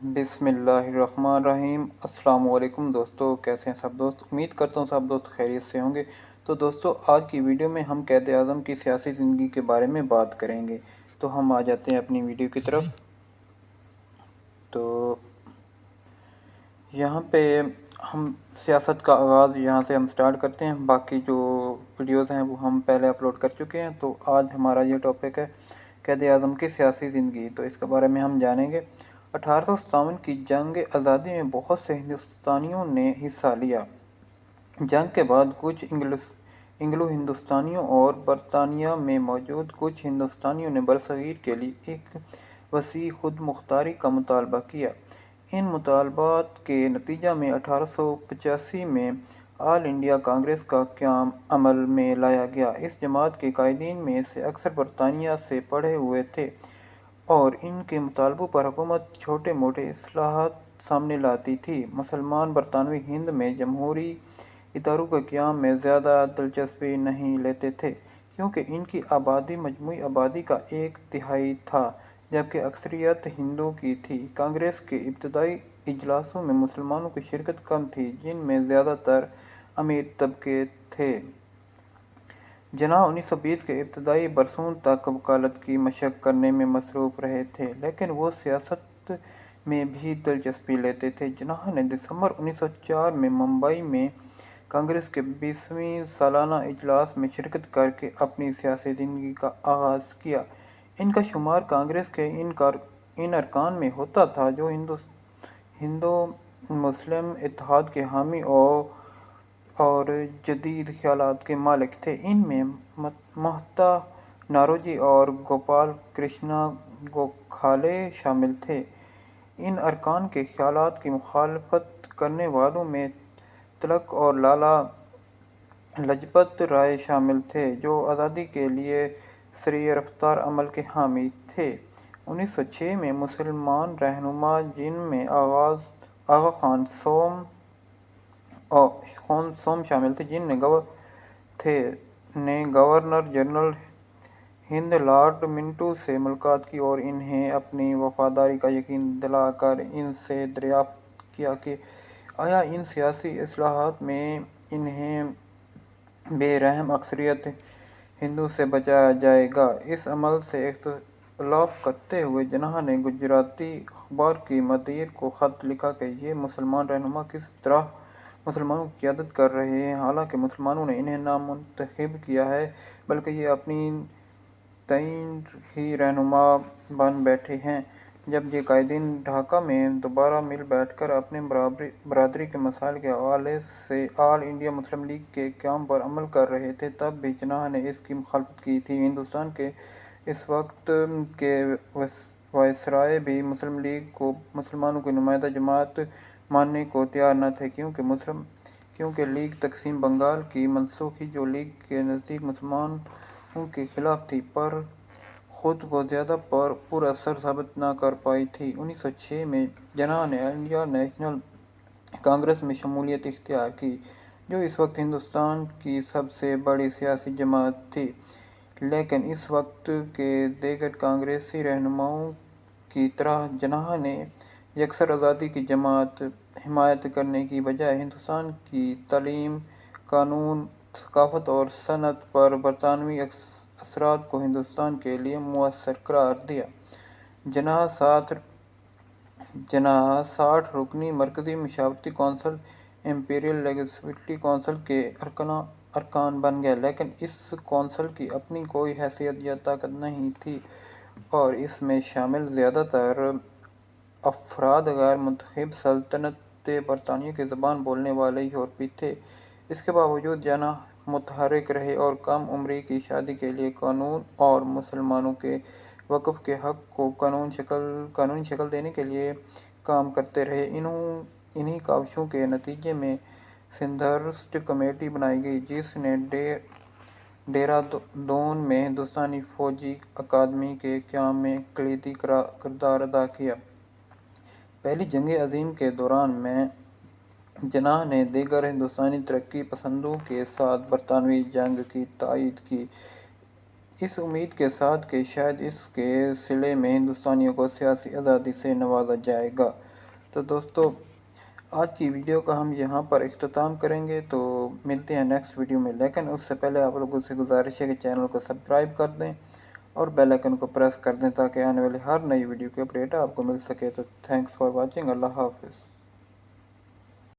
بسم اللہ الرحمن الرحیم۔ السلام علیکم دوستو، کیسے ہیں سب دوست؟ امید کرتا ہوں سب دوست خیریت سے ہوں گے۔ تو دوستو، آج کی ویڈیو میں ہم قائد اعظم کی سیاسی زندگی کے بارے میں بات کریں گے۔ تو ہم آ جاتے ہیں اپنی ویڈیو کی طرف۔ تو یہاں پہ ہم سیاست کا آغاز یہاں سے ہم سٹارٹ کرتے ہیں۔ باقی جو ویڈیوز ہیں وہ ہم پہلے اپلوڈ کر چکے ہیں۔ تو آج ہمارا یہ ٹاپک ہے قائد اعظم کی سیاسی زندگی۔ تو اس کے بارے میں ہم جانیں گے۔ 1857 کی جنگ آزادی میں بہت سے ہندوستانیوں نے حصہ لیا۔ جنگ کے بعد کچھ انگلو ہندوستانیوں اور برطانیہ میں موجود کچھ ہندوستانیوں نے برصغیر کے لیے ایک وسیع خود مختاری کا مطالبہ کیا۔ ان مطالبات کے نتیجہ میں 1885 میں آل انڈیا کانگریس کا قیام عمل میں لایا گیا۔ اس جماعت کے قائدین میں سے اکثر برطانیہ سے پڑھے ہوئے تھے اور ان کے مطالبوں پر حکومت چھوٹے موٹے اصلاحات سامنے لاتی تھی۔ مسلمان برطانوی ہند میں جمہوری اداروں کے قیام میں زیادہ دلچسپی نہیں لیتے تھے، کیونکہ ان کی آبادی مجموعی آبادی کا 1/3 تھا، جبکہ اکثریت ہندوؤں کی تھی۔ کانگریس کے ابتدائی اجلاسوں میں مسلمانوں کی شرکت کم تھی، جن میں زیادہ تر امیر طبقے تھے۔ جناح 1920 کے ابتدائی برسوں تک وکالت کی مشق کرنے میں مصروف رہے تھے، لیکن وہ سیاست میں بھی دلچسپی لیتے تھے۔ جناح نے دسمبر 1904 میں ممبئی میں کانگریس کے 20ویں سالانہ اجلاس میں شرکت کرکے اپنی سیاسی زندگی کا آغاز کیا۔ ان کا شمار کانگریس کے ان ارکان میں ہوتا تھا جو ہندو مسلم اتحاد کے حامی اور جدید خیالات کے مالک تھے۔ ان میں مہتا ناروجی اور گوپال کرشنا گوکھالے شامل تھے۔ ان ارکان کے خیالات کی مخالفت کرنے والوں میں تلک اور لالا لاجپت رائے شامل تھے، جو آزادی کے لیے سریع رفتار عمل کے حامی تھے۔ 1906 میں مسلمان رہنما، جن میں آغا خان سوم شامل تھے، نے گورنر جنرل ہند لارڈ منٹو سے ملاقات کی اور انہیں اپنی وفاداری کا یقین دلا کر ان سے دریافت کیا کہ آیا ان سیاسی اصلاحات میں انہیں بے رحم اکثریت ہندوؤں سے بچایا جائے گا۔ اس عمل سے اختلاف کرتے ہوئے جناح نے گجراتی اخبار کی مدیر کو خط لکھا کہ یہ مسلمان رہنما کس طرح مسلمانوں کی قیادت کر رہے ہیں، حالانکہ مسلمانوں نے انہیں نہ منتخب کیا ہے بلکہ یہ اپنی تعین ہی رہنما بن بیٹھے ہیں۔ جب یہ قائدین ڈھاکہ میں دوبارہ مل بیٹھ کر اپنے برادری کے مسائل کے حوالے سے آل انڈیا مسلم لیگ کے قیام پر عمل کر رہے تھے، تب بھی جناح نے اس کی مخالفت کی تھی۔ ہندوستان کے اس وقت کے وائسرائے بھی مسلم لیگ کو مسلمانوں کی نمائندہ جماعت ماننے کو تیار نہ تھے، کیونکہ لیگ تقسیم بنگال کی منسوخی، جو لیگ کے نزدیک مسلمانوں کے خلاف تھی، پر خود کو زیادہ پر اثر ثابت نہ کر پائی تھی۔ 1906 میں جناح نے انڈین نیشنل کانگریس میں شمولیت اختیار کی، جو اس وقت ہندوستان کی سب سے بڑی سیاسی جماعت تھی، لیکن اس وقت کے دیگر کانگریسی رہنماؤں کی طرح جناح نے یکسر آزادی کی جماعت حمایت کرنے کی بجائے ہندوستان کی تعلیم، قانون، ثقافت اور صنعت پر برطانوی اثرات کو ہندوستان کے لیے مؤثر قرار دیا۔ جناح 60 رکنی مرکزی مشاورتی کونسل امپیریل لیجسلیٹو کونسل کے ارکان بن گئے، لیکن اس کونسل کی اپنی کوئی حیثیت یا طاقت نہیں تھی اور اس میں شامل زیادہ تر افراد غیر منتخب سلطنت برطانیہ کی زبان بولنے والے یورپی تھے۔ اس کے باوجود جناح متحرک رہے اور کم عمری کی شادی کے لیے قانون اور مسلمانوں کے وقف کے حق کو قانونی شکل دینے کے لیے کام کرتے رہے۔ انہی کاوشوں کے نتیجے میں سندھرسٹ کمیٹی بنائی گئی، جس نے ڈیرہ دون میں ہندوستانی فوجی اکادمی کے قیام میں کلیدی کردار ادا کیا۔ پہلی جنگ عظیم کے دوران میں جناح نے دیگر ہندوستانی ترقی پسندوں کے ساتھ برطانوی جنگ کی تائید کی، اس امید کے ساتھ کہ شاید اس کے صلے میں ہندوستانیوں کو سیاسی آزادی سے نوازا جائے گا۔ تو دوستو آج کی ویڈیو کا ہم یہاں پر اختتام کریں گے، تو ملتے ہیں نیکسٹ ویڈیو میں، لیکن اس سے پہلے آپ لوگوں سے گزارش ہے کہ چینل کو سبسکرائب کر دیں اور بیل آئیکن کو پریس کر دیں تاکہ آنے والی ہر نئی ویڈیو کی اپڈیٹ آپ کو مل سکے۔ تو تھینکس فار واچنگ، اللہ حافظ۔